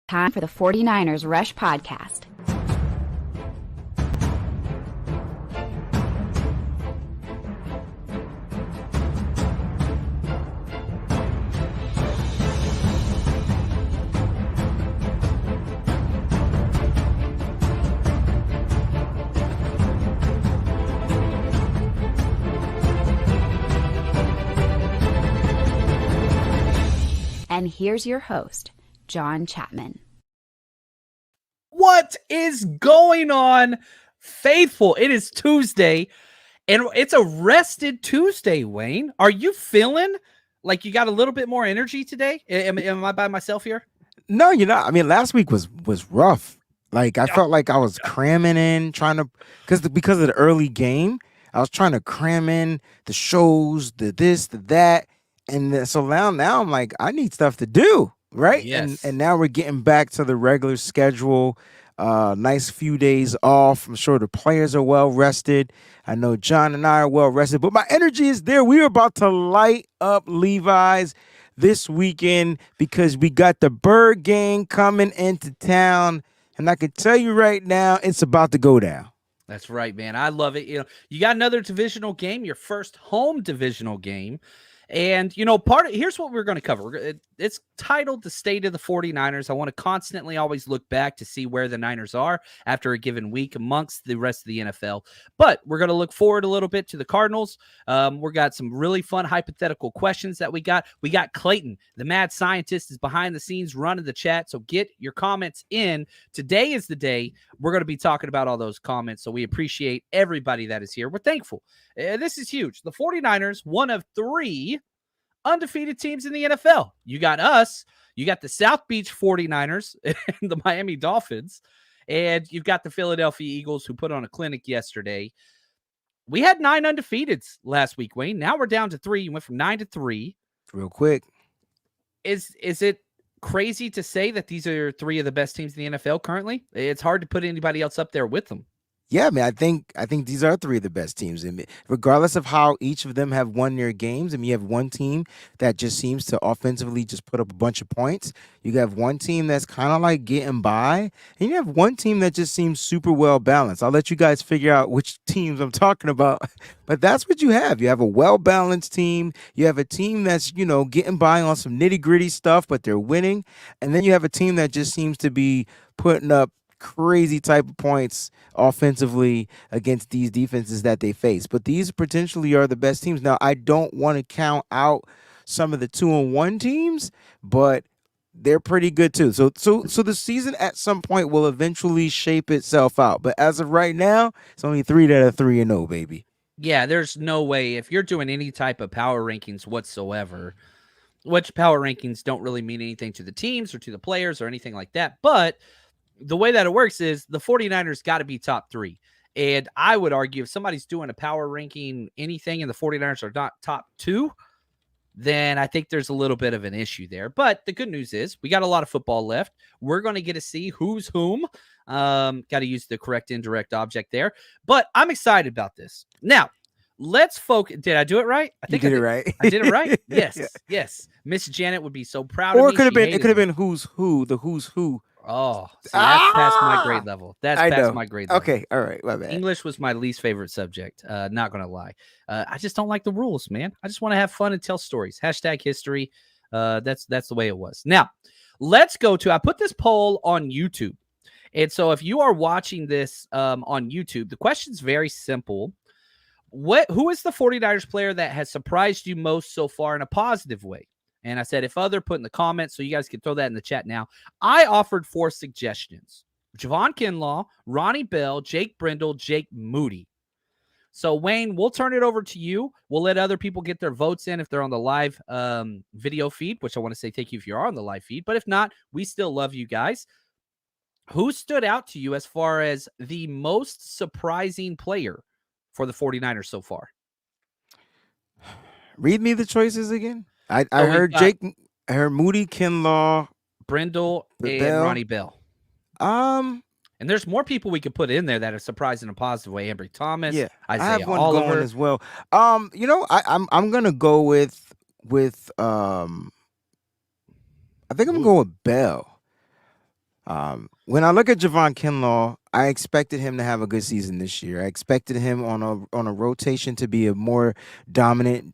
Time for the 49ers Rush Podcast. And here's your host, John Chapman. What is going on, faithful? It is Tuesday, and it's a rested Tuesday, Wayne. Are you feeling like you got a little bit more energy today? Am I by myself here? No, you're not. I mean, last week was rough. Like, I felt like I was cramming in, because of the early game, I was trying to cram in the shows, the this, the that. And so now I'm like, I need stuff to do, right? Yes. And now we're getting back to the regular schedule. Nice few days off. I'm sure the players are well rested. I know John and I are well rested, but my energy is there. We are about to light up Levi's this weekend because we got the Bird Gang coming into town. And I can tell you right now, it's about to go down. That's right, man. I love it. You got another divisional game, your first home divisional game. And, here's what we're going to cover. It's titled The State of the 49ers. I want to constantly always look back to see where the Niners are after a given week amongst the rest of the NFL. But we're going to look forward a little bit to the Cardinals. We got some really fun hypothetical questions that we got. We got Clayton, the mad scientist, is behind the scenes running the chat. So get your comments in. Today is the day we're going to be talking about all those comments. So we appreciate everybody that is here. We're thankful. This is huge. The 49ers, one of three undefeated teams in the NFL. You got us, you got the South Beach 49ers and the Miami Dolphins, and you've got the Philadelphia Eagles who put on a clinic yesterday. We had 9 undefeateds last week, Wayne. Now we're down to 3. You went from 9 to 3. Real quick. Is it crazy to say that these are 3 of the best teams in the NFL currently? It's hard to put anybody else up there with them. Yeah, man, I think these are 3 of the best teams. And regardless of how each of them have won their games, you have one team that just seems to offensively just put up a bunch of points. You have one team that's kind of like getting by, and you have one team that just seems super well balanced. I'll let you guys figure out which teams I'm talking about, but that's what you have. You have a well-balanced team. You have a team that's, getting by on some nitty-gritty stuff, but they're winning. And then you have a team that just seems to be putting up crazy type of points offensively against these defenses that they face. But these potentially are the best teams. Now, I don't want to count out some of the 2-1 teams, but they're pretty good too. So the season at some point will eventually shape itself out. But as of right now, it's only 3 that are 3-0, baby. Yeah, there's no way if you're doing any type of power rankings whatsoever, which power rankings don't really mean anything to the teams or to the players or anything like that. But the way that it works is the 49ers got to be top 3. And I would argue if somebody's doing a power ranking anything and the 49ers are not top 2, then I think there's a little bit of an issue there. But the good news is we got a lot of football left. We're going to get to see who's whom. Got to use the correct indirect object there. But I'm excited about this. Now, let's focus. Did I do it right? I think you did it right. I did it right. Yes. Yeah. Yes. Miss Janet would be so proud of me. Or it could have been who's who, the who's who. Oh, see, that's past my grade level. That's past my grade level. Okay, all right, my bad. English was my least favorite subject. Not gonna lie. I just don't like the rules, man. I just want to have fun and tell stories. Hashtag history. That's the way it was. Now, let's go to. I put this poll on YouTube, and so if you are watching this on YouTube, the question's very simple. Who is the 49ers player that has surprised you most so far in a positive way? And I said, if other, put in the comments, so you guys can throw that in the chat now. I offered 4 suggestions. Javon Kinlaw, Ronnie Bell, Jake Brindle, Jake Moody. So, Wayne, we'll turn it over to you. We'll let other people get their votes in if they're on the live video feed, which I want to say thank you if you are on the live feed. But if not, we still love you guys. Who stood out to you as far as the most surprising player for the 49ers so far? Read me the choices again. I heard Jake. I heard Moody, Kinlaw, Brindle, and Ronnie Bell. And there's more people we could put in there that are surprised in a positive way. Ambry Thomas, yeah, Isaiah I have one Oliver going as well. I'm gonna go with I think I'm gonna go with Bell. When I look at Javon Kinlaw, I expected him to have a good season this year. I expected him on a rotation to be a more dominant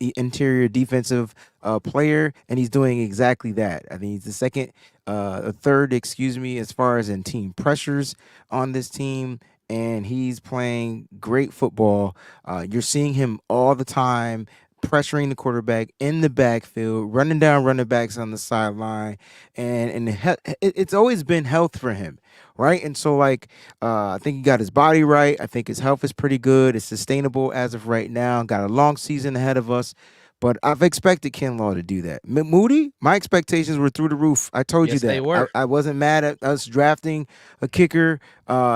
interior defensive player, and he's doing exactly that. I think he's the third, excuse me, as far as in team pressures on this team, and he's playing great football. You're seeing him all the time. Pressuring the quarterback in the backfield, running down running backs on the sideline, it's always been health for him, right? And so like I think he got his body right. I think his health is pretty good. It's sustainable as of right now. Got a long season ahead of us. But I've expected Kinlaw to do that. Moody, my expectations were through the roof. I told you Yes, they that. were. I wasn't mad at us drafting a kicker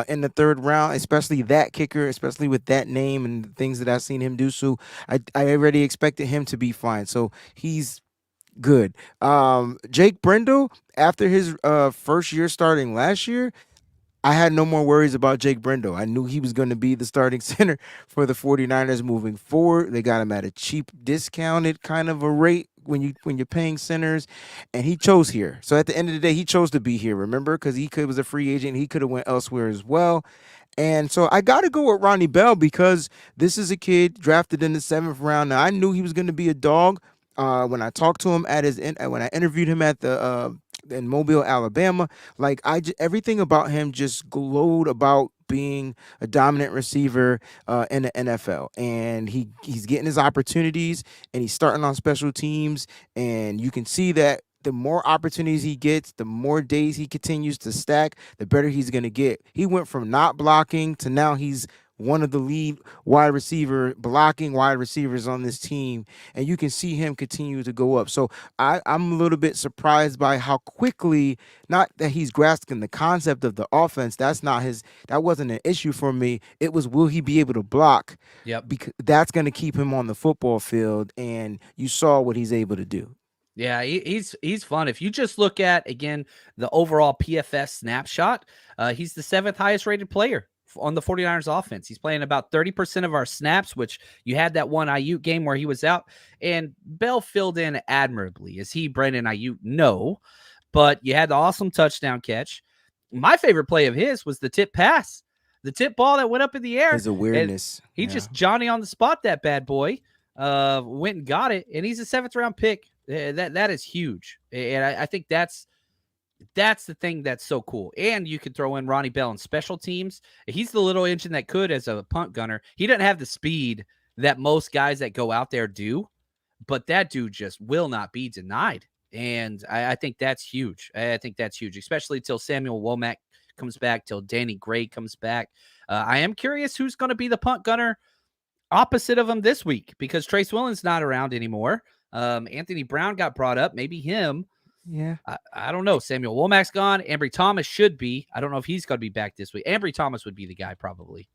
in the third round, especially that kicker, especially with that name and the things that I've seen him do. So I already expected him to be fine. So he's good. Jake Brendel, after his first year starting last year, I had no more worries about Jake Brendel. I knew he was going to be the starting center for the 49ers moving forward. They got him at a cheap, discounted kind of a rate when you're paying centers, and he chose here. So at the end of the day, he chose to be here. Remember, because was a free agent, he could have went elsewhere as well. And so I got to go with Ronnie Bell because this is a kid drafted in the 7th round. Now I knew he was going to be a dog when I talked to him when I interviewed him at the in Mobile, Alabama. Like everything about him just glowed about being a dominant receiver in the NFL, and he's getting his opportunities, and he's starting on special teams, and you can see that the more opportunities he gets, the more days he continues to stack, the better he's going to get. He went from not blocking to now he's one of the lead blocking wide receivers on this team, and you can see him continue to go up. So I'm a little bit surprised by how quickly, not that he's grasping the concept of the offense. That wasn't an issue for me. It was, will he be able to block? Yep. Because that's going to keep him on the football field, and you saw what he's able to do. Yeah, he's fun. If you just look at, again, the overall PFS snapshot, he's the 7th highest rated player on the 49ers offense. He's playing about 30% of our snaps, which you had that one Ayuk game where he was out, and Bell filled in admirably. Is he Brandon Ayuk? No, but you had the awesome touchdown catch. My favorite play of his was the tip pass, the tip ball that went up in the air. His awareness. He just Johnny on the spot, that bad boy. Went and got it, and he's a 7th round pick. That is huge, and I think that's the thing that's so cool. And you can throw in Ronnie Bell in special teams. He's the little engine that could as a punt gunner. He doesn't have the speed that most guys that go out there do, but that dude just will not be denied. And I think that's huge. I think that's huge, especially till Samuel Womack comes back, till Danny Gray comes back. I am curious who's going to be the punt gunner opposite of him this week, because Trace Williams not around anymore. Anthony Brown got brought up. Maybe him. Yeah. I don't know. Samuel Womack's gone. Ambry Thomas should be. I don't know if he's going to be back this week. Ambry Thomas would be the guy probably.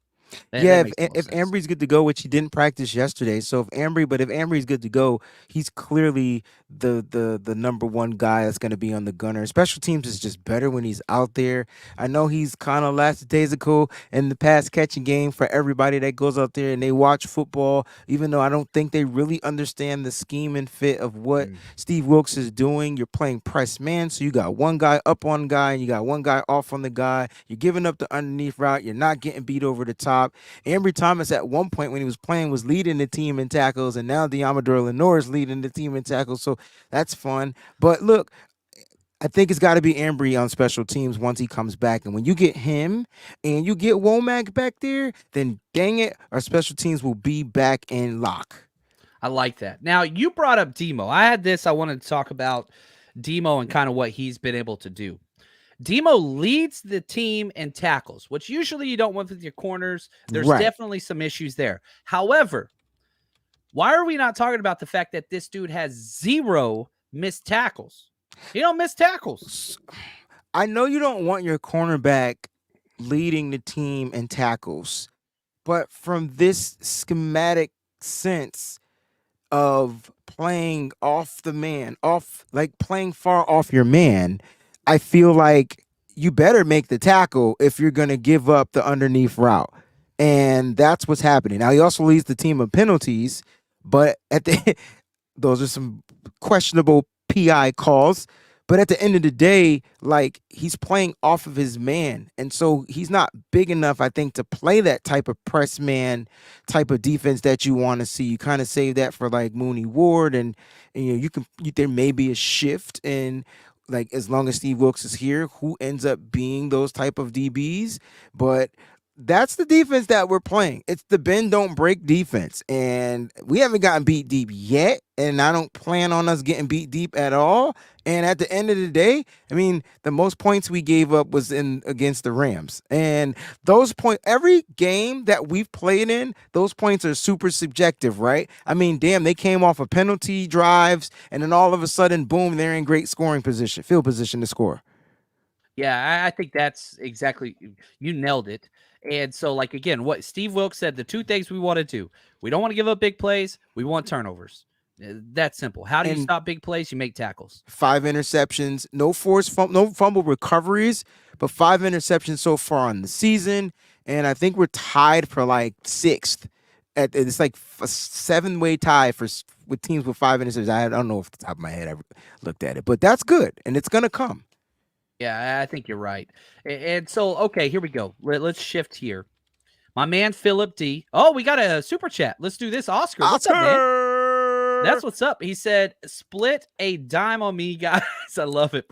If Ambry's good to go, which he didn't practice yesterday, so if Ambry's good to go, he's clearly the number one guy that's going to be on the gunner. Special teams is just better when he's out there. I know he's kind of lackadaisical in the pass catching game for everybody that goes out there and they watch football, even though I don't think they really understand the scheme and fit of what Steve Wilkes is doing. You're playing press man, so you got one guy up on guy and you got one guy off on the guy. You're giving up the underneath route. You're not getting beat over the top. Ambry Thomas at one point when he was playing was leading the team in tackles, and now Diamador Lenore is leading the team in tackles, so that's fun. But look, I think it's got to be Ambry on special teams once he comes back. And when you get him and you get Womack back there, then dang it, our special teams will be back in lock. I like that. Now, you brought up Demo. I wanted to talk about Demo and kind of what he's been able to do. Demo leads the team in tackles, which usually you don't want with your corners. There's definitely some issues there. However, why are we not talking about the fact that this dude has 0 missed tackles? He don't miss tackles. I know you don't want your cornerback leading the team in tackles, but from this schematic sense of playing off the man, playing far off your man, I feel like you better make the tackle if you're going to give up the underneath route. And that's what's happening. Now, he also leads the team of penalties, but those are some questionable PI calls. But at the end of the day, like he's playing off of his man. And so he's not big enough, I think, to play that type of press man type of defense that you want to see. You kind of save that for like Mooney Ward and there may be a shift in like as long as Steve Wilkes is here, who ends up being those type of DBs. But that's the defense that we're playing. It's the bend don't break defense. And we haven't gotten beat deep yet. And I don't plan on us getting beat deep at all. And at the end of the day, I mean, the most points we gave up was in against the Rams. And those points, every game that we've played in, those points are super subjective, right? I mean, damn, they came off of penalty drives, and then all of a sudden, boom, they're in great scoring position, field position to score. Yeah, I think that's exactly, you nailed it. And so, like, again, what Steve Wilkes said, the two things we want to do, we don't want to give up big plays. We want turnovers. That's simple. How do you And stop big plays? You make tackles. 5 interceptions, no fumble recoveries, but 5 interceptions so far on the season. And I think we're tied for like sixth. It's like a 7-way tie with teams with 5 interceptions. I don't know off the top of my head. I looked at it, but that's good, and it's gonna come. Yeah, I think you're right. And so, okay, here we go. Let's shift here. My man, Philip D. Oh, we got a super chat. Let's do this. Oscar, what's up, man? That's what's up. He said, split a dime on me, guys. I love it.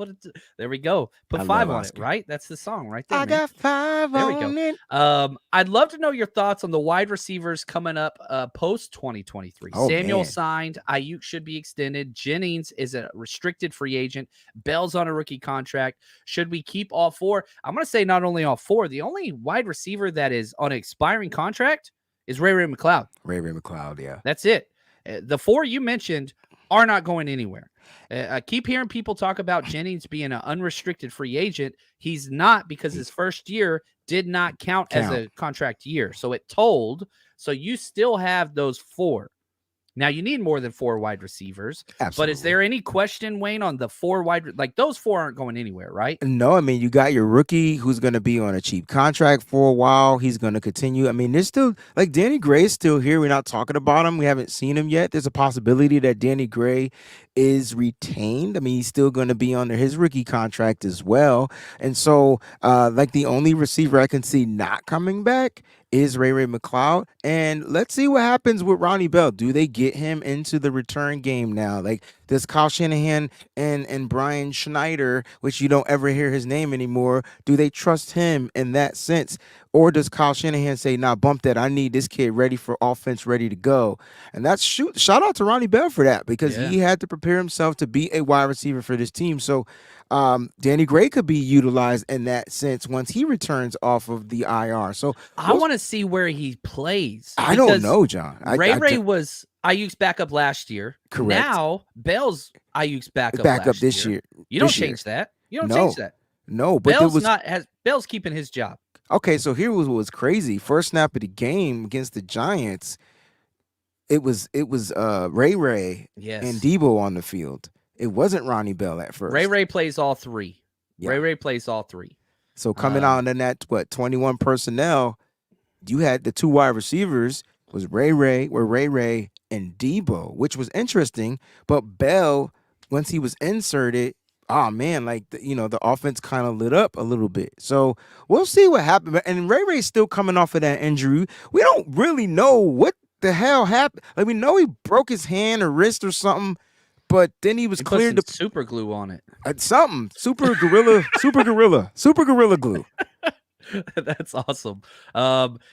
There we go. Put I 5 love on Oscar. it, right? That's the song right there. I man. got 5 There we on go. it. I'd love to know your thoughts on the wide receivers coming up post 2023. Oh, Samuel man. signed. Ayuk should be extended. Jennings is a restricted free agent. Bell's on a rookie contract. Should we keep all 4? I'm going to say not only all 4. The only wide receiver that is on an expiring contract is Ray McCloud. Ray McCloud, yeah. That's it. The 4 you mentioned are not going anywhere. I keep hearing people talk about Jennings being an unrestricted free agent. He's not, because his first year did not count as a contract year. So it told. So you still have those 4. Now, you need more than 4 wide receivers. Absolutely. But is there any question, Wayne, on the 4 wide? Like, those 4 aren't going anywhere, right? No, I mean, you got your rookie who's going to be on a cheap contract for a while. He's going to continue. I mean, there's still, like, Danny Gray's still here. We're not talking about him. We haven't seen him yet. There's a possibility that Danny Gray is retained. I mean, he's still going to be under his rookie contract as well. And so, like, the only receiver I can see not coming back is Ray McCloud. And let's see what happens with Ronnie Bell. Do they get him into the return game now? Like, does Kyle Shanahan and Brian Schneider, which you don't ever hear his name anymore, do they trust him in that sense? Or does Kyle Shanahan say, nah, bump that. I need this kid ready for offense, ready to go. And that's shout out to Ronnie Bell for that, because he had to prepare himself to be a wide receiver for this team. So Danny Gray could be utilized in that sense once he returns off of the IR. So I want to see where he plays. I don't know, John. Ray was Ayuk's backup last year. Correct. Now Bell's Ayuk's backup this year. You don't change that. You don't change that. No, but Bell's keeping his job. Okay, so here was what was crazy. First snap of the game against the Giants, it was Ray and Debo on the field. It wasn't Ronnie Bell at first. Ray plays all 3. Yeah. Ray plays all 3. So coming out in that 21 personnel, you had the 2 wide receivers was Ray and Debo, which was interesting. But Bell, once he was inserted, oh man, like the offense kind of lit up a little bit. So we'll see what happened. And Ray's still coming off of that injury. We don't really know what the hell happened. Like, we know he broke his hand or wrist or something, but then he was cleared to super glue on it. Something super gorilla glue. That's awesome.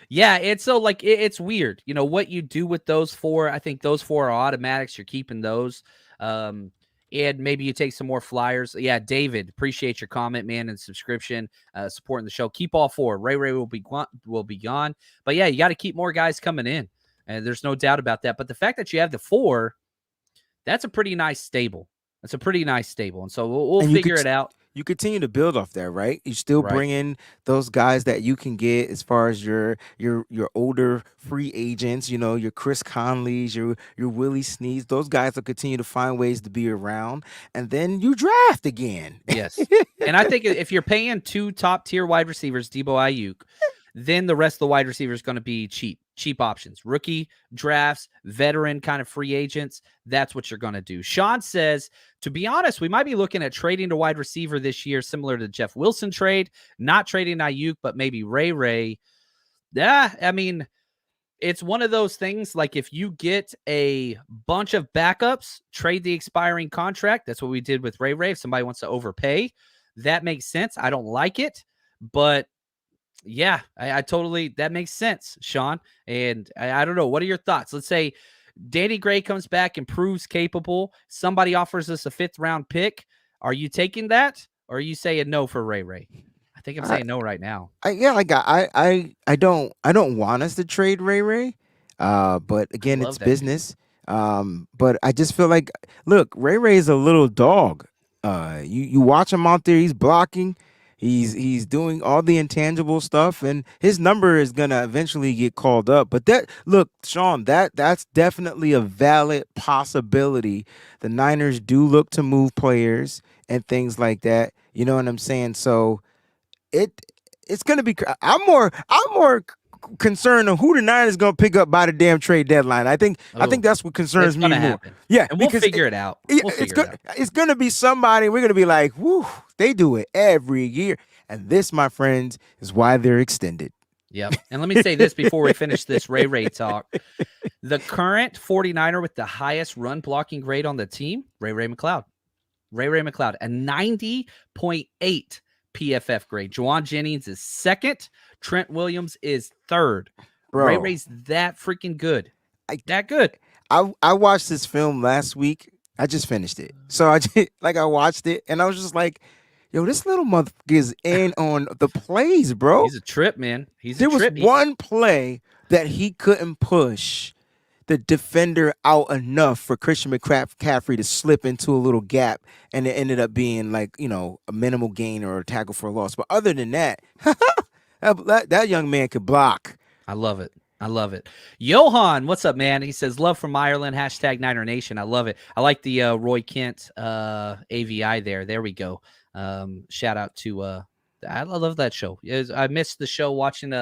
Yeah, it's so like it's weird. You know what you do with those 4. I think those 4 are automatics. You're keeping those. And maybe you take some more flyers. Yeah, David, appreciate your comment, man, and subscription, supporting the show. Keep all 4. Ray will be gone. But yeah, you got to keep more guys coming in, and there's no doubt about that. But the fact that you have the 4, that's a pretty nice stable. And so we'll figure it out. You continue to build off that, right? You still bring in those guys that you can get as far as your older free agents, your Chris Conleys, your Willie Sneads. Those guys will continue to find ways to be around, and then you draft again. Yes. And I think if you're paying 2 top-tier wide receivers, Debo, Ayuk, then the rest of the wide receiver is going to be cheap cheap options, rookie drafts, veteran kind of free agents. That's what you're going to do. Sean says, to be honest, we might be looking at trading to wide receiver this year, similar to the Jeff Wilson trade, not trading Ayuk, but maybe Ray Ray. Yeah, I mean, it's one of those things like if you get a bunch of backups, trade the expiring contract. That's what we did with Ray Ray. If somebody wants to overpay, that makes sense. I don't like it, but yeah, I totally, that makes sense, Sean. And I don't know. What are your thoughts? Let's say Danny Gray comes back and proves capable. Somebody offers us a 5th round pick. Are you taking that? Or are you saying no for Ray Ray? I think I'm saying no right now. I don't want us to trade Ray Ray, but I again, it's love that dude. business. But I just feel like, look, Ray Ray is a little dog. You watch him out there, he's blocking, he's doing all the intangible stuff, and his number is gonna eventually get called up. But look, Sean, that's definitely a valid possibility. The Niners do look to move players and things like that. You know what I'm saying? So it it's gonna be. I'm more concerned of who the Niners gonna pick up by the damn trade deadline. I think that's what concerns It's me gonna more. happen. Yeah, And we'll because figure it out. We'll it's figure it out. it's gonna be somebody. We're gonna be like, whoo, they do it every year, and this, my friends, is why they're extended. Yep. And let me say this before we finish this Ray Ray talk. The current 49er with the highest run blocking grade on the team, Ray Ray McLeod. Ray Ray McLeod, a 90.8 PFF grade. Juwan Jennings is second. Trent Williams is third. Ray Bro, Ray's that freaking good. I That good. I watched this film last week. I just finished it, so I just, I watched it, and I was just like, yo, this little motherfucker is in on the plays, bro. He's a trip, man. He's a There was trip. one play that he couldn't push the defender out enough for Christian McCaffrey to slip into a little gap, and it ended up being like, a minimal gain or a tackle for a loss. But other than that, that young man could block. I love it. I love it. Johan, what's up, man? He says, love from Ireland, hashtag Niner Nation. I love it. I like the Roy Kent AVI there. There we go. Shout out to I love that show. I missed the show watching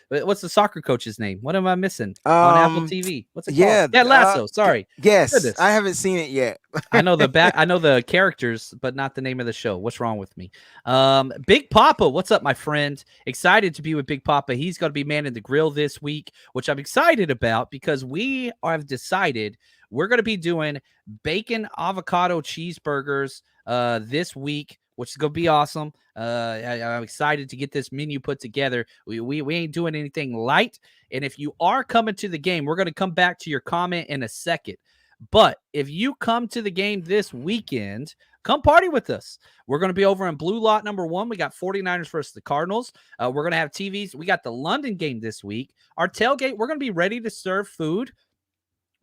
what's the soccer coach's name? What am I missing on Apple TV? What's it Yeah, called? Ted Lasso. Sorry. yes, Goodness. I haven't seen it yet. I know I know the characters, but not the name of the show. What's wrong with me? Big Papa, what's up, my friend? Excited to be with Big Papa. He's going to be manning the grill this week, which I'm excited about because we have decided we're going to be doing bacon avocado cheeseburgers this week, which is going to be awesome. I'm excited to get this menu put together. We ain't doing anything light. And if you are coming to the game, we're going to come back to your comment in a second. But if you come to the game this weekend, come party with us. We're going to be over in Blue Lot number 1. We got 49ers versus the Cardinals. We're going to have TVs. We got the London game this week. Our tailgate, we're going to be ready to serve food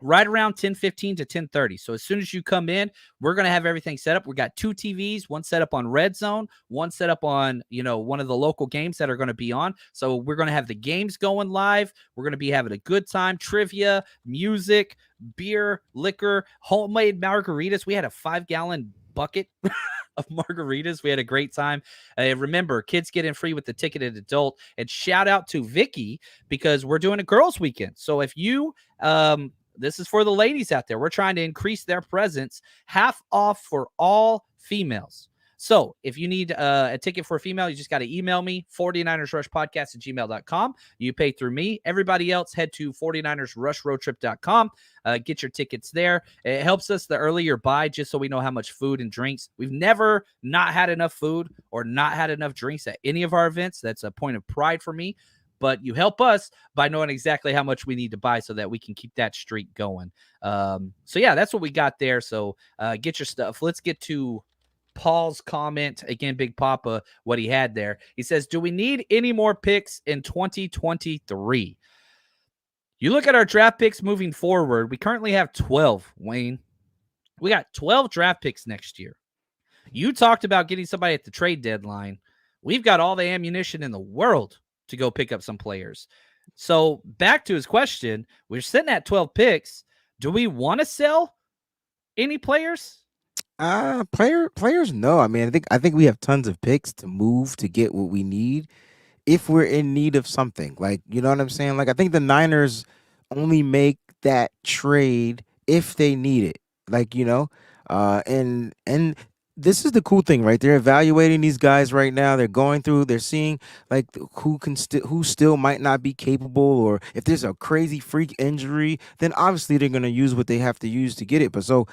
right around 10:15 to 10:30. So as soon as you come in, we're going to have everything set up. We got 2 TVs, one set up on Red Zone, one set up on, one of the local games that are going to be on. So we're going to have the games going live. We're going to be having a good time, trivia, music, beer, liquor, homemade margaritas. We had a 5-gallon bucket of margaritas. We had a great time. Remember, kids get in free with the ticketed adult. And shout out to Vicky because we're doing a girls' weekend. So if you this is for the ladies out there. We're trying to increase their presence. Half off for all females. So if you need a ticket for a female, you just got to email me, 49ersrushpodcast@gmail.com. You pay through me. Everybody else, head to 49ersrushroadtrip.com. Get your tickets there. It helps us the earlier buy just so we know how much food and drinks. We've never not had enough food or not had enough drinks at any of our events. That's a point of pride for me. But you help us by knowing exactly how much we need to buy so that we can keep that streak going. So, yeah, that's what we got there. So get your stuff. Let's get to Paul's comment. Again, Big Papa, what he had there. He says, do we need any more picks in 2023? You look at our draft picks moving forward. We currently have 12, Wayne. We got 12 draft picks next year. You talked about getting somebody at the trade deadline. We've got all the ammunition in the world to go pick up some players. So back to his question, we're sitting at 12 picks. Do we want to sell any players? Players, no. I mean, I think we have tons of picks to move to get what we need. if we're in need of something. Like, you know what I'm saying? Like, I think the Niners only make that trade if they need it. Like, and this is the cool thing, right? They're evaluating these guys right now. They're going through, they're seeing like who still might not be capable, or if there's a crazy freak injury, then obviously they're gonna use what they have to use to get it. But so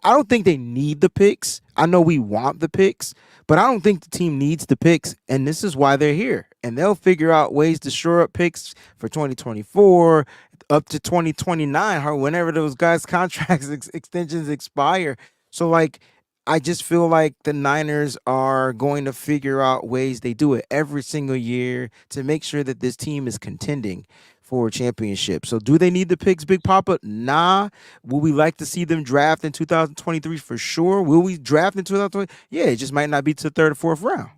I don't think they need the picks. I know we want the picks, but I don't think the team needs the picks, and this is why they're here. And they'll figure out ways to shore up picks for 2024 up to 2029, or whenever those guys' contracts extensions expire. So, like, I just feel like the Niners are going to figure out ways. They do it every single year to make sure that this team is contending for a championship. So, do they need the picks, Big Papa? Nah. Will we like to see them draft in 2023 for sure? Will we draft in 2020? Yeah, it just might not be to the third or fourth round.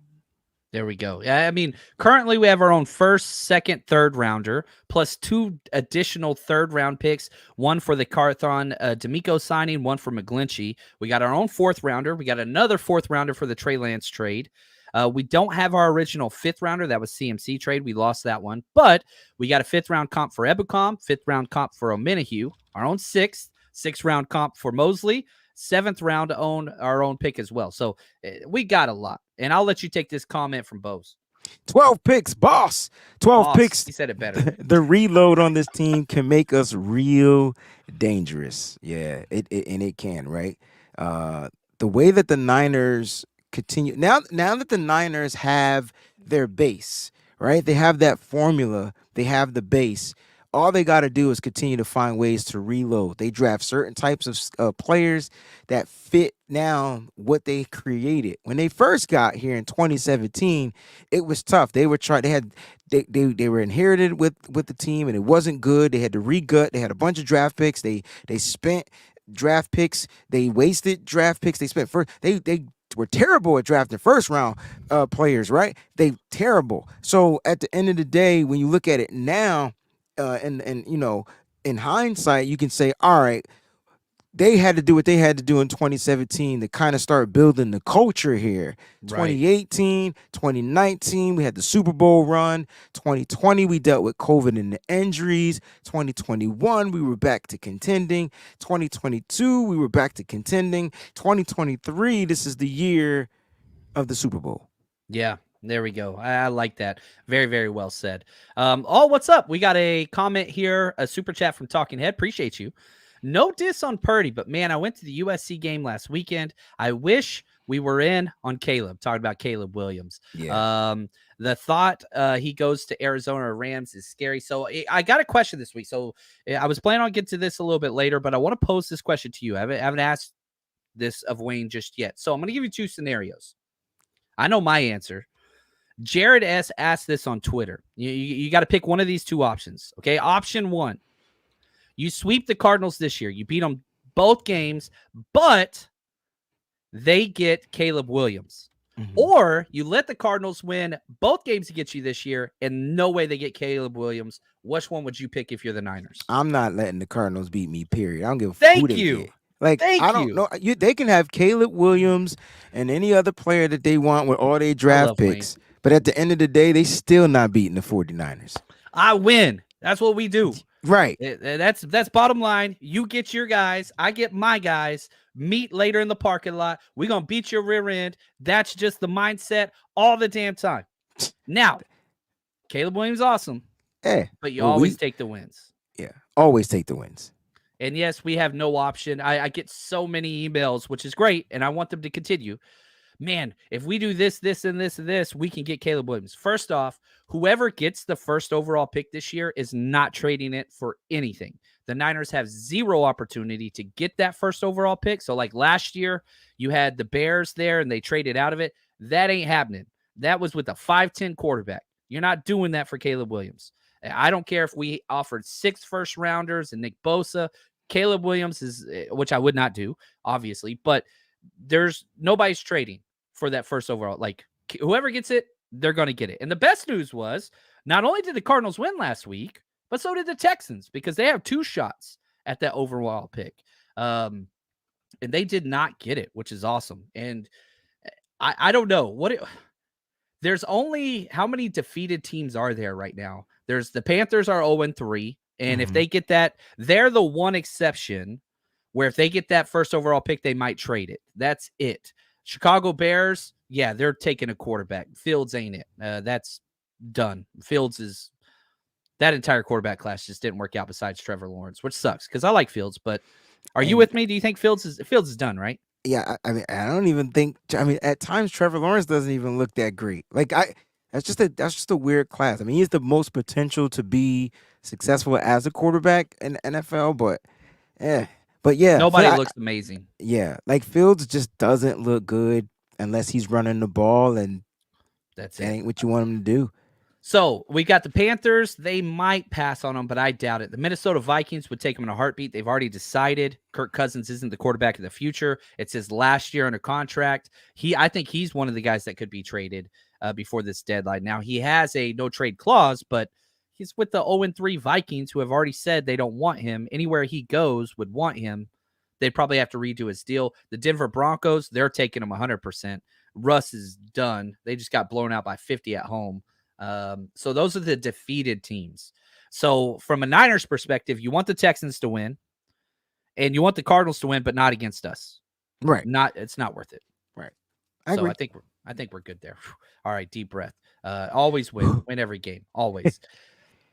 There we go. I mean, currently we have our own first, second, third rounder, plus 2 additional third-round picks, one for the Carthon D'Amico signing, one for McGlinchey. We got our own fourth rounder. We got another fourth rounder for the Trey Lance trade. We don't have our original fifth rounder. That was CMC trade. We lost that one. But we got a fifth-round comp for Ebukam, fifth-round comp for Ominahue, our own sixth-round comp for Mosley, seventh round to own our own pick as well. So we got a lot. And I'll let you take this comment from Bose. 12 picks, boss. 12 picks. He said it better. The reload on this team can make us real dangerous. Yeah, it can, right? The way that the Niners continue now that the Niners have their base, right? They have that formula. They have the base. All they got to do is continue to find ways to reload. They draft certain types of players that fit now what they created. When they first got here in 2017, it was tough. They were they were inherited with the team, and it wasn't good. They had to re-gut. They had a bunch of draft picks. They spent draft picks. They wasted draft picks. They spent first. They were terrible at drafting first round players, right? They terrible. So at the end of the day, when you look at it now, and in hindsight, you can say, all right, they had to do what they had to do in 2017 to kind of start building the culture here. Right. 2018, 2019, we had the Super Bowl run. 2020, we dealt with COVID and the injuries. 2021, we were back to contending. 2022, we were back to contending. 2023, this is the year of the Super Bowl. Yeah. There we go. I like that. Very, very well said. What's up? We got a comment here, a super chat from Talking Head. Appreciate you. No diss on Purdy, but man, I went to the USC game last weekend. I wish we were in on Caleb. Talking about Caleb Williams. Yeah. The thought he goes to Arizona or Rams is scary. So I got a question this week. So I was planning on getting to this a little bit later, but I want to pose this question to you. I haven't asked this of Wayne just yet. So I'm going to give you 2 scenarios. I know my answer. Jared S. asked this on Twitter. You got to pick one of these 2 options. Okay. Option 1, you sweep the Cardinals this year. You beat them both games, but they get Caleb Williams. Mm-hmm. Or you let the Cardinals win both games to get you this year, and no way they get Caleb Williams. Which one would you pick if you're the Niners? I'm not letting the Cardinals beat me, period. I don't give a fuck who they get. Like, I don't know. They can have Caleb Williams and any other player that they want with all their draft picks. Wayne. But at the end of the day, they still not beating the 49ers. I win. That's what we do. Right. That's bottom line. You get your guys. I get my guys. Meet later in the parking lot. We're going to beat your rear end. That's just the mindset all the damn time. Now, Caleb Williams, awesome. Yeah. But you always take the wins. Yeah. Always take the wins. And yes, we have no option. I get so many emails, which is great, and I want them to continue. Man, if we do this, this, and this, and this, we can get Caleb Williams. First off, whoever gets the first overall pick this year is not trading it for anything. The Niners have 0 opportunity to get that first overall pick. So like last year, you had the Bears there and they traded out of it. That ain't happening. That was with a 5'10" quarterback. You're not doing that for Caleb Williams. I don't care if we offered 6 first rounders and Nick Bosa. Caleb Williams is, which I would not do, obviously, but there's nobody's trading for that first overall. Like, whoever gets it, they're going to get it. And the best news was, not only did the Cardinals win last week, but so did the Texans, because they have 2 shots at that overall pick. And they did not get it, which is awesome. And I don't know there's only how many defeated teams are there right now? There's the Panthers are 0-3. And if they get that, they're the one exception where if they get that first overall pick, they might trade it. That's it. Chicago Bears, yeah, they're taking a quarterback. Fields ain't it. That's done. Fields is that entire quarterback class just didn't work out besides Trevor Lawrence, which sucks because I like Fields. But are you with me? Do you think Fields is done, right? Yeah, I mean, I don't even think. I mean, at times Trevor Lawrence doesn't even look that great. Like that's just a weird class. I mean, he has the most potential to be successful as a quarterback in the NFL, but yeah, Nobody looks amazing. Yeah, like Fields just doesn't look good unless he's running the ball, and That's that it. ain't what you want him to do. So we got the Panthers. They might pass on him, but I doubt it. The Minnesota Vikings would take him in a heartbeat. They've already decided Kirk Cousins isn't the quarterback of the future. It's his last year under contract. I think he's one of the guys that could be traded before this deadline. Now, he has a no trade clause, but he's with the 0-3 Vikings, who have already said they don't want him. Anywhere he goes would want him. They'd probably have to redo his deal. The Denver Broncos, they're taking him 100%. Russ is done. They just got blown out by 50 at home. So those are the defeated teams. So from a Niners perspective, you want the Texans to win and you want the Cardinals to win, but not against us. Right. It's not worth it. Right. I think we're good there. All right. Deep breath. Always win every game. Always.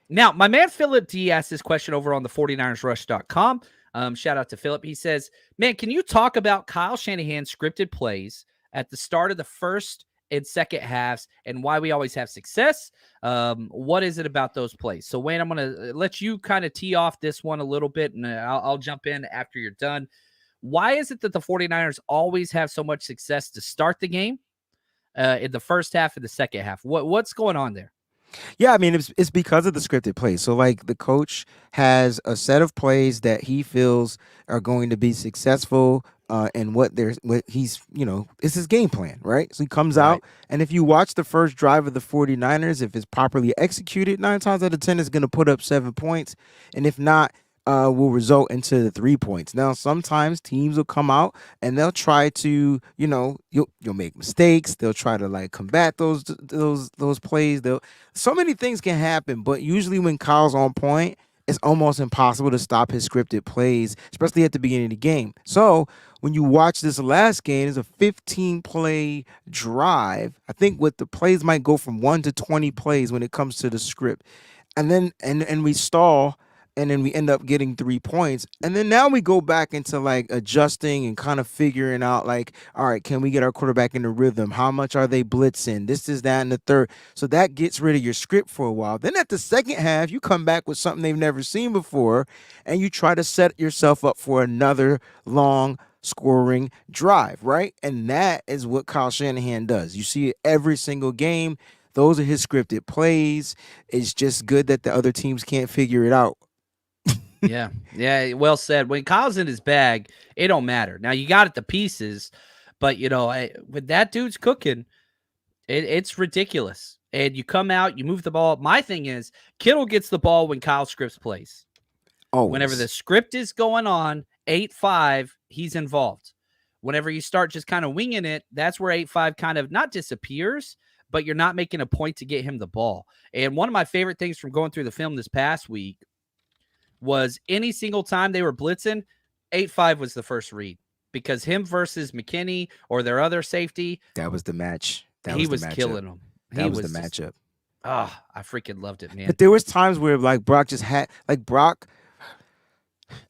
Now, my man Philip D asked this question over on the 49ersrush.com. Shout out to Philip. He says, man, can you talk about Kyle Shanahan's scripted plays at the start of the first and second halves and why we always have success? What is it about those plays? So, Wayne, I'm going to let you kind of tee off this one a little bit, and I'll jump in after you're done. Why is it that the 49ers always have so much success to start the game in the first half and the second half? What's going on there? Yeah, I mean, it's because of the scripted plays. So, like, the coach has a set of plays that he feels are going to be successful and what he's, it's his game plan, right? So he comes out, and if you watch the first drive of the 49ers, if it's properly executed, 9 times out of 10 it's going to put up 7 points. And if not, will result into the 3 points. Now, sometimes teams will come out and they'll try to, you'll make mistakes. They'll try to like combat those plays. So many things can happen, but usually when Kyle's on point, it's almost impossible to stop his scripted plays, especially at the beginning of the game. So when you watch this last game, it's a 15-play drive. I think the plays might go from 1 to 20 plays when it comes to the script. And then and we stall, and then we end up getting 3 points. And then now we go back into like adjusting and kind of figuring out like, all right, can we get our quarterback in the rhythm? How much are they blitzing? This is that and the third. So that gets rid of your script for a while. Then at the second half, you come back with something they've never seen before, and you try to set yourself up for another long scoring drive, right? And that is what Kyle Shanahan does. You see it every single game. Those are his scripted plays. It's just good that the other teams can't figure it out. Yeah, well said. When Kyle's in his bag, it don't matter. Now, you got it the pieces, but, when that dude's cooking, it's ridiculous. And you come out, you move the ball. My thing is, Kittle gets the ball when Kyle Scripps plays. Always. Whenever the script is going on, 8-5, he's involved. Whenever you start just kind of winging it, that's where 8-5 kind of not disappears, but you're not making a point to get him the ball. And one of my favorite things from going through the film this past week was any single time they were blitzing, 8-5 was the first read, because him versus McKinney or their other safety. That was the match. He was killing them. That was the matchup. I freaking loved it, man. But there was times where like Brock just had like Brock.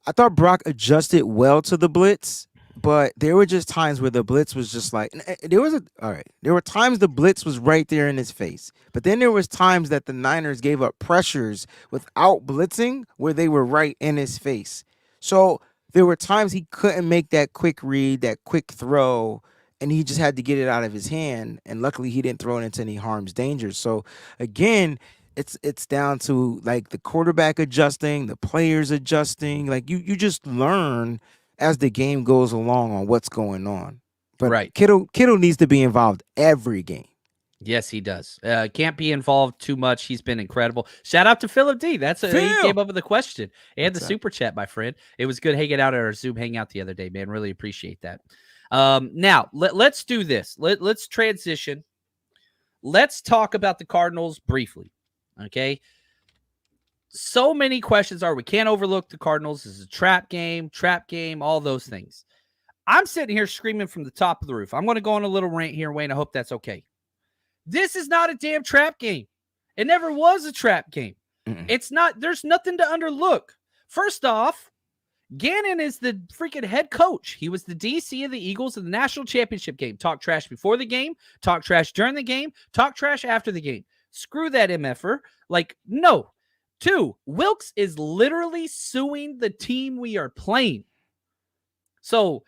I thought Brock adjusted well to the blitz, but there were just times where the blitz was just like there were times the blitz was right there in his face, but then there was times that the Niners gave up pressures without blitzing where they were right in his face. So there were times he couldn't make that quick read, that quick throw, and he just had to get it out of his hand, and luckily he didn't throw it into any harm's danger. So again, it's down to like the quarterback adjusting, the players adjusting. Like you just learn as the game goes along on what's going on. But right. Kittle needs to be involved every game. Yes, he does. Can't be involved too much. He's been incredible. Shout out to Philip D. He came up with the question and the super chat, my friend. It was good hanging out at our Zoom hangout the other day, man. Really appreciate that. Now let's do this. Let's transition. let's talk about the Cardinals briefly. Okay. So many questions we can't overlook the Cardinals. This is a trap game, all those things. I'm sitting here screaming from the top of the roof. I'm going to go on a little rant here, Wayne. I hope that's okay. This is not a damn trap game. It never was a trap game. It's not. There's nothing to underlook. First off, Gannon is the freaking head coach. He was the DC of the Eagles in the national championship game. Talk trash before the game, talk trash during the game, talk trash after the game. Screw that MFer. Like, no. 2, Wilks is literally suing the team we are playing. So,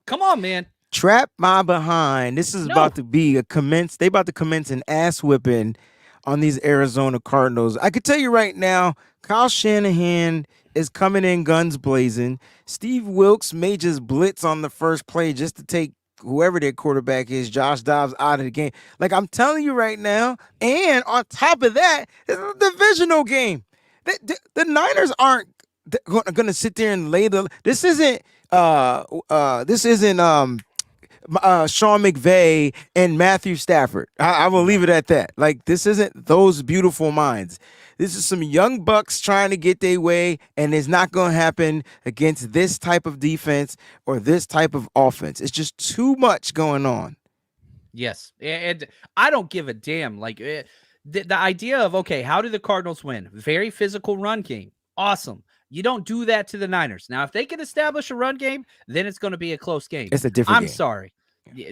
come on, man. Trap my behind. This is about to be a commence. They about to commence an ass whipping on these Arizona Cardinals. I could tell you right now, Kyle Shanahan is coming in guns blazing. Steve Wilks may just blitz on the first play just to take whoever their quarterback is, Josh Dobbs, out of the game. Like, I'm telling you right now, and on top of that, it's a divisional game. The Niners aren't going to sit there and lay the. This isn't Sean McVay and Matthew Stafford. I will leave it at that. Like, this isn't those beautiful minds. This is some young bucks trying to get their way, and it's not going to happen against this type of defense or this type of offense. It's just too much going on. Yes, and I don't give a damn. Like, the idea of, okay, how do the Cardinals win? Very physical run game. Awesome. You don't do that to the Niners. Now, if they can establish a run game, then it's going to be a close game. It's a different game. I'm sorry.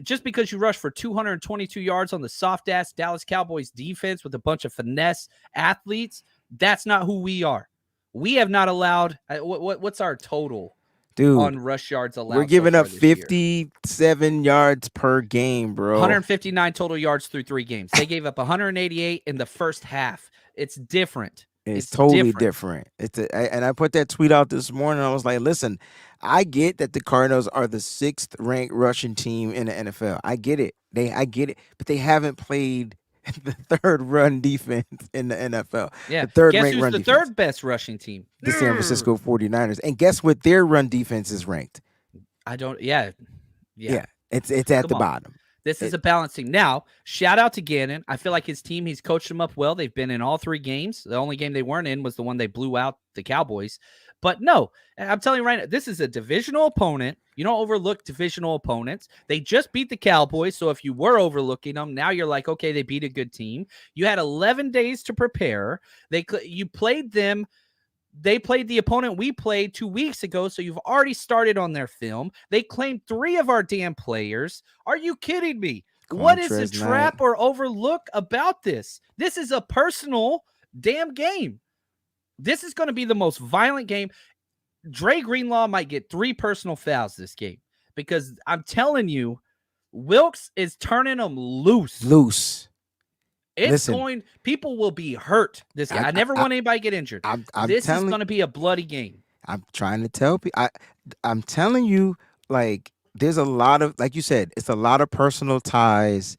Just because you rush for 222 yards on the soft-ass Dallas Cowboys defense with a bunch of finesse athletes, that's not who we are. We have not allowed what's our total on rush yards allowed? We're giving up 57 yards per game, bro. 159 total yards through 3 games. They gave up 188 in the first half. It's different. It's totally different. And I put that tweet out this morning. I was like, listen, I get that the Cardinals are the 6th ranked rushing team in the NFL. I get it. I get it. But they haven't played the 3rd run defense in the NFL. Yeah. The 3rd guess ranked who's run the defense. 3rd best rushing team? The San Francisco 49ers. And guess what their run defense is ranked? Yeah. It's at the bottom. This is a balancing. Now, shout out to Gannon. I feel like his team, he's coached them up well. They've been in all 3 games. The only game they weren't in was the one they blew out the Cowboys. But no, I'm telling you right now, this is a divisional opponent. You don't overlook divisional opponents. They just beat the Cowboys. So if you were overlooking them, now you're like, okay, they beat a good team. You had 11 days to prepare. You played them. They played the opponent we played 2 weeks ago, so you've already started on their film. They claimed 3 of our damn players. Are you kidding me? What is a trap or overlook about this? This is a personal damn game. This is going to be the most violent game. Dre Greenlaw might get 3 personal fouls this game because I'm telling you, Wilks is turning them loose. People will be hurt this game. I never want anybody to get injured. This is going to be a bloody game. I'm trying to tell people. I'm telling you, like, there's a lot of, like you said, it's a lot of personal ties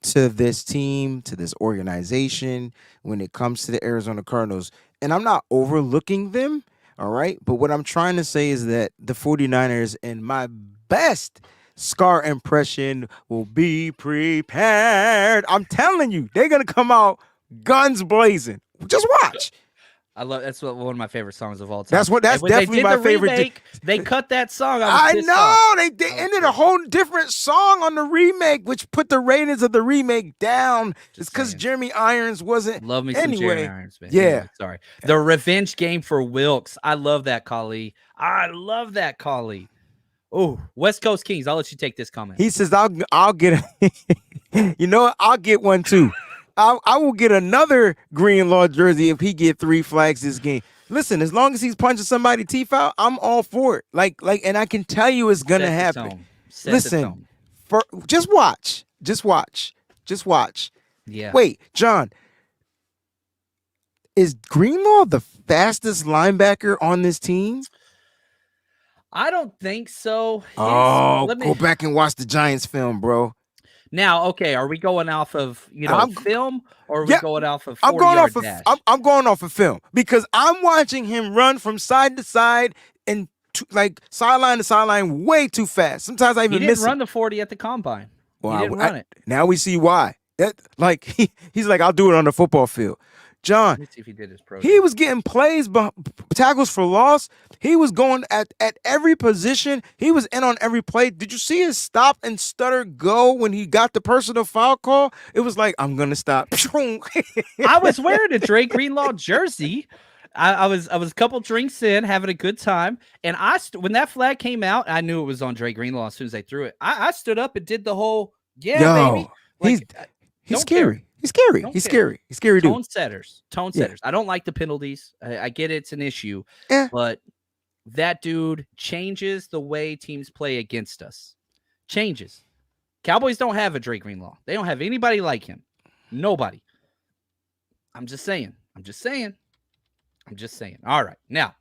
to this team, to this organization when it comes to the Arizona Cardinals. And I'm not overlooking them, all right? But what I'm trying to say is that the 49ers, in my best Scar impression, will be prepared. I'm telling you, they're going to come out guns blazing. Just watch. That's one of my favorite songs of all time. That's definitely my favorite. Remake, they cut that song. I know they ended a whole different song on the remake, which put the ratings of the remake down. It's because Jeremy Irons wasn't. Love me some Jeremy Irons, man. Yeah, anyway, sorry. The revenge game for Wilks. I love that, Kali. Oh, West Coast Kings. I'll let you take this comment. He says, "I'll get you know what? I'll get one too. I will get another Greenlaw jersey if he get 3 flags this game. Listen, as long as he's punching somebody teeth out, I'm all for it. Like, and I can tell you it's gonna happen. Listen, just watch. Yeah. Wait, John, is Greenlaw the fastest linebacker on this team? I don't think so. Go back and watch the Giants film, bro. Now, okay, are we going off of film, or are we going off of? I'm going off of film because I'm watching him run from side to side and like sideline to sideline way too fast. Sometimes I even miss. He didn't run the 40 at the combine. Well, he didn't run it. Now we see why. Like he's like, I'll do it on the football field. John, Let me see if he did his pro he day. was getting plays, tackles for loss. He was going at every position. He was in on every play. Did you see his stop and stutter go when he got the personal foul call? It was like, I'm gonna stop. I was wearing a Dre Greenlaw jersey. I was a couple drinks in, having a good time, and when that flag came out, I knew it was on Dre Greenlaw as soon as they threw it. I stood up and did the whole baby. Yo, Like, he's don't scary. care. He's scary. Don't He's care. scary. He's scary dude. Tone setters. Yeah. I don't like the penalties. I get it's an issue, Eh. but that dude changes the way teams play against us. Changes. Cowboys don't have a Dre Greenlaw. They don't have anybody like him. Nobody. I'm just saying. All right. Now,